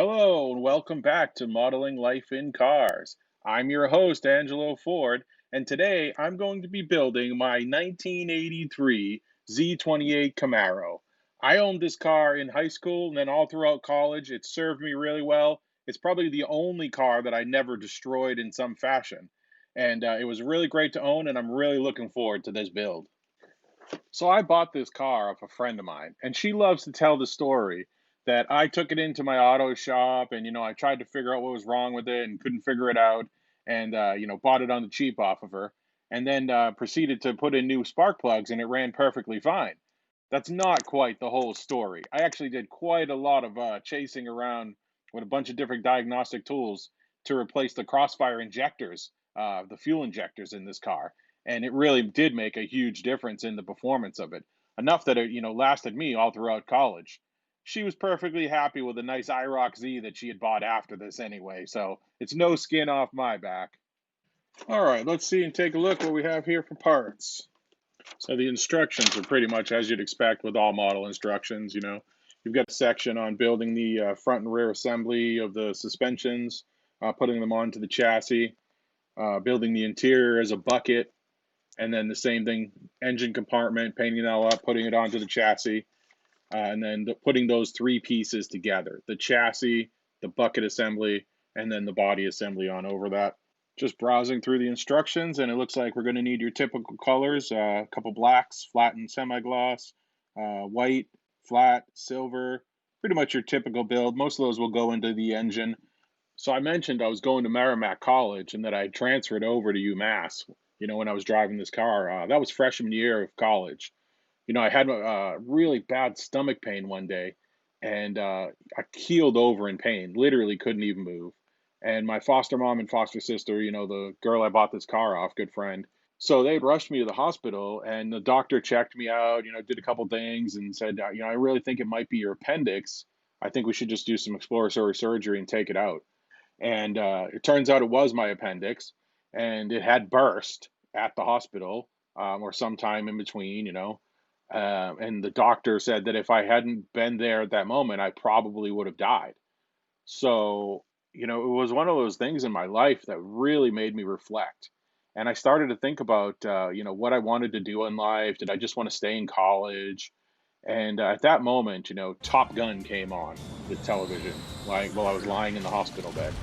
Hello and welcome back to Modeling Life in Cars. I'm your host, Angelo Ford, and today I'm going to be building my 1983 Z-28 Camaro. I owned this car in high school and then all throughout college. It served me really well. It's probably the only car that I never destroyed in some fashion. And it was really great to own, and I'm really looking forward to this build. So I bought this car off a friend of mine, and she loves to tell the story that I took it into my auto shop and I tried to figure out what was wrong with it and couldn't figure it out and bought it on the cheap off of her and then proceeded to put in new spark plugs and it ran perfectly fine. That's not quite the whole story. I actually did quite a lot of chasing around with a bunch of different diagnostic tools to replace the crossfire injectors, the fuel injectors in this car, and it really did make a huge difference in the performance of it. Enough that it lasted me all throughout college. She was perfectly happy with a nice IROC Z that she had bought after this anyway, so it's no skin off my back. All right, let's see and take a look what we have here for parts. So the instructions are pretty much as you'd expect with all model instructions. You've got a section on building the front and rear assembly of the suspensions, putting them onto the chassis, building the interior as a bucket, and then the same thing, engine compartment, painting it all up, putting it onto the chassis, and then putting those three pieces together, the chassis, the bucket assembly, and then the body assembly on over that. Just browsing through the instructions, and it looks like we're going to need your typical colors, a couple blacks, flat and semi-gloss, white, flat, silver, pretty much your typical build. Most of those will go into the engine. So I mentioned I was going to Merrimack College and that I transferred over to UMass, when I was driving this car. That was freshman year of college. I had a really bad stomach pain one day, and I keeled over in pain, literally couldn't even move. And my foster mom and foster sister, the girl I bought this car off, good friend, so they rushed me to the hospital, and the doctor checked me out, did a couple things and said, I really think it might be your appendix. I think we should just do some exploratory surgery and take it out. And it turns out it was my appendix, and it had burst at the hospital or sometime in between, and the doctor said that if I hadn't been there at that moment, I probably would have died. So, it was one of those things in my life that really made me reflect. And I started to think about, what I wanted to do in life. Did I just want to stay in college? And at that moment, Top Gun came on the television, like while I was lying in the hospital bed.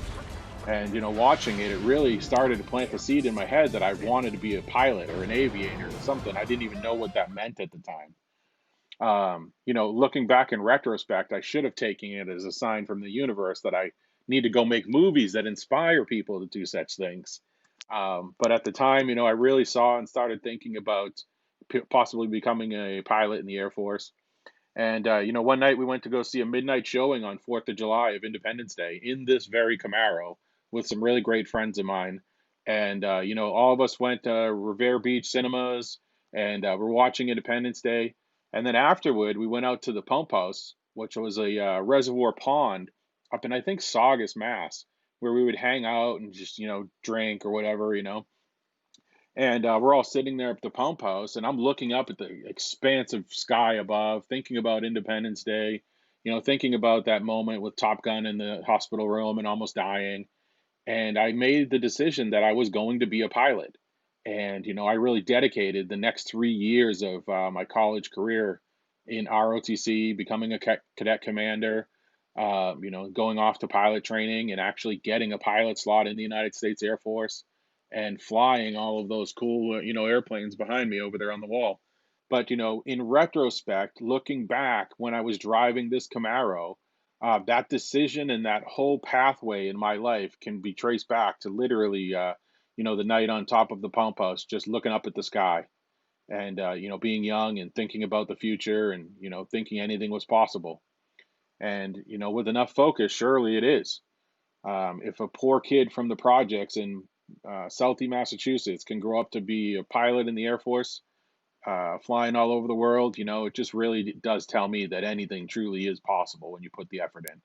And, watching it, it really started to plant the seed in my head that I wanted to be a pilot or an aviator or something. I didn't even know what that meant at the time. Looking back in retrospect, I should have taken it as a sign from the universe that I need to go make movies that inspire people to do such things. But at the time, I really saw and started thinking about possibly becoming a pilot in the Air Force. And, one night we went to go see a midnight showing on 4th of July of Independence Day in this very Camaro with some really great friends of mine. And, all of us went to Revere Beach Cinemas and we're watching Independence Day. And then afterward, we went out to the pump house, which was a reservoir pond up in, I think, Saugus, Mass, where we would hang out and just, drink or whatever. And we're all sitting there at the pump house, and I'm looking up at the expansive sky above, thinking about Independence Day, thinking about that moment with Top Gun in the hospital room and almost dying. And I made the decision that I was going to be a pilot. And, I really dedicated the next 3 years of my college career in ROTC, becoming a cadet commander, going off to pilot training and actually getting a pilot slot in the United States Air Force and flying all of those cool, airplanes behind me over there on the wall. But, in retrospect, looking back when I was driving this Camaro, that decision and that whole pathway in my life can be traced back to literally, the night on top of the pump house, just looking up at the sky and, being young and thinking about the future and, thinking anything was possible. And, with enough focus, surely it is. If a poor kid from the projects in Southie, Massachusetts can grow up to be a pilot in the Air Force, flying all over the world, it just really does tell me that anything truly is possible when you put the effort in.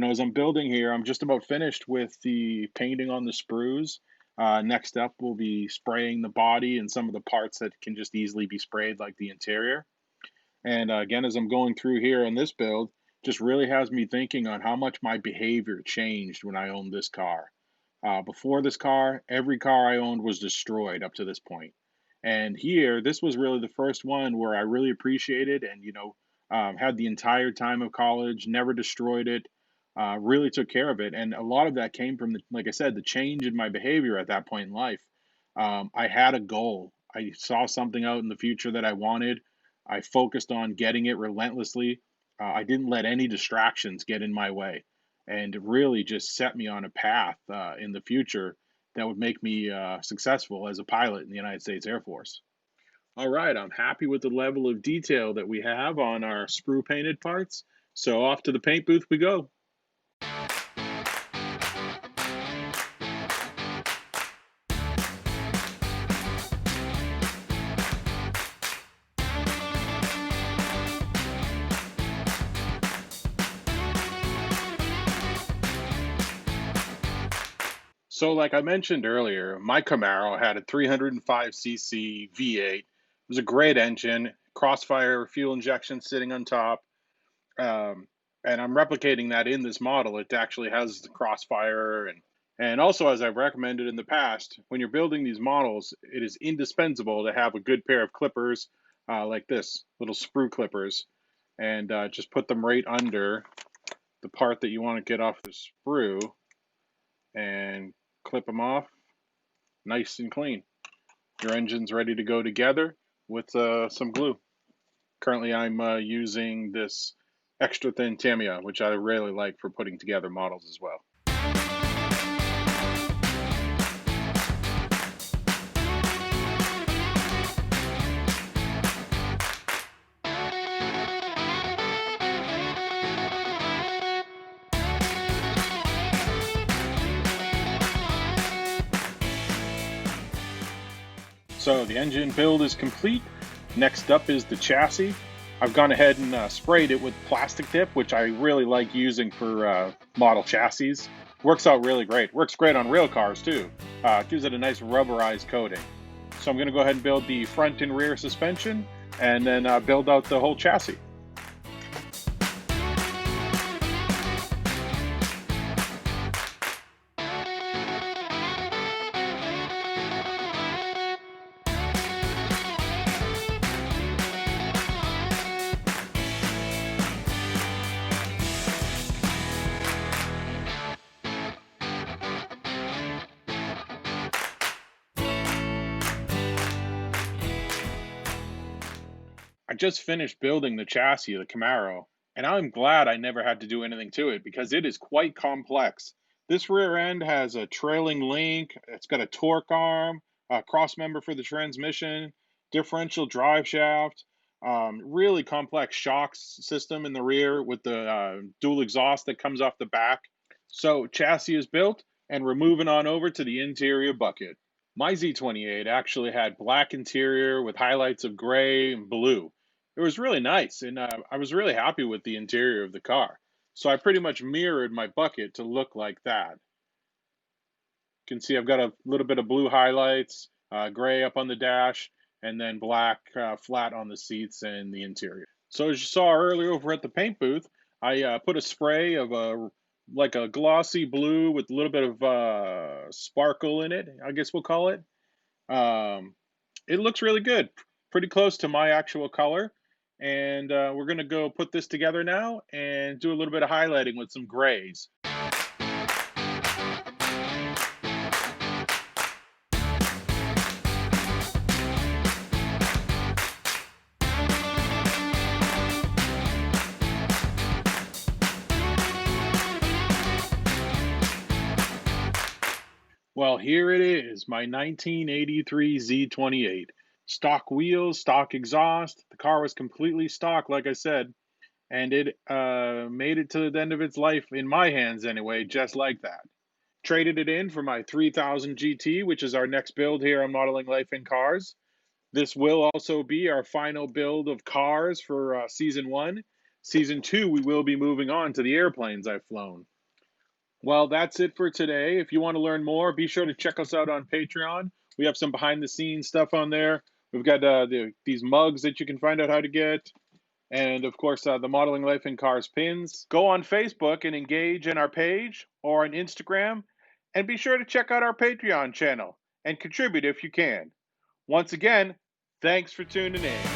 As I'm building here, I'm just about finished with the painting on the sprues. Next up, we'll be spraying the body and some of the parts that can just easily be sprayed, like the interior. And again, as I'm going through here in this build, just really has me thinking on how much my behavior changed when I owned this car. Before this car, every car I owned was destroyed up to this point. And here, this was really the first one where I really appreciated and, had the entire time of college, never destroyed it, really took care of it. And a lot of that came from, like I said, the change in my behavior at that point in life. I had a goal. I saw something out in the future that I wanted. I focused on getting it relentlessly. I didn't let any distractions get in my way, and it really just set me on a path in the future that would make me successful as a pilot in the United States Air Force. All right, I'm happy with the level of detail that we have on our sprue painted parts. So off to the paint booth we go. So, like I mentioned earlier, my Camaro had a 305cc V8. It was a great engine, crossfire fuel injection sitting on top. Um, and I'm replicating that in this model. It actually has the crossfire and also, as I've recommended in the past, when you're building these models, it is indispensable to have a good pair of clippers like this, little sprue clippers, and just put them right under the part that you want to get off the sprue and clip them off nice and clean. Your engine's ready to go together with some glue. Currently, I'm using this extra thin Tamiya, which I really like for putting together models as well. So the engine build is complete. Next up is the chassis. I've gone ahead and sprayed it with plastic dip, which I really like using for model chassis. Works out really great. Works great on real cars too. Gives it a nice rubberized coating. So I'm going to go ahead and build the front and rear suspension and then build out the whole chassis. I just finished building the chassis of the Camaro, and I'm glad I never had to do anything to it because it is quite complex. This rear end has a trailing link, it's got a torque arm, a cross member for the transmission, differential drive shaft, really complex shocks system in the rear with the dual exhaust that comes off the back. So, chassis is built, and we're moving on over to the interior bucket. My Z-28 actually had black interior with highlights of gray and blue. It was really nice, and I was really happy with the interior of the car. So I pretty much mirrored my bucket to look like that. You can see I've got a little bit of blue highlights, gray up on the dash, and then black flat on the seats and the interior. So as you saw earlier over at the paint booth, I put a spray of like a glossy blue with a little bit of sparkle in it, I guess we'll call it. Um, it looks really good, pretty close to my actual color. And we're going to go put this together now and do a little bit of highlighting with some grays. Well, here it is, my 1983 Z-28. Stock wheels, stock exhaust. The car was completely stock, like I said, and it made it to the end of its life, in my hands anyway, just like that. Traded it in for my 3000 GT, which is our next build here on Modeling Life in Cars. This will also be our final build of cars for season one. Season 2, we will be moving on to the airplanes I've flown. Well, that's it for today. If you want to learn more, be sure to check us out on Patreon. We have some behind the scenes stuff on there. We've got these mugs that you can find out how to get. And of course, the Modeling Life in Cars pins. Go on Facebook and engage in our page or on Instagram. And be sure to check out our Patreon channel and contribute if you can. Once again, thanks for tuning in.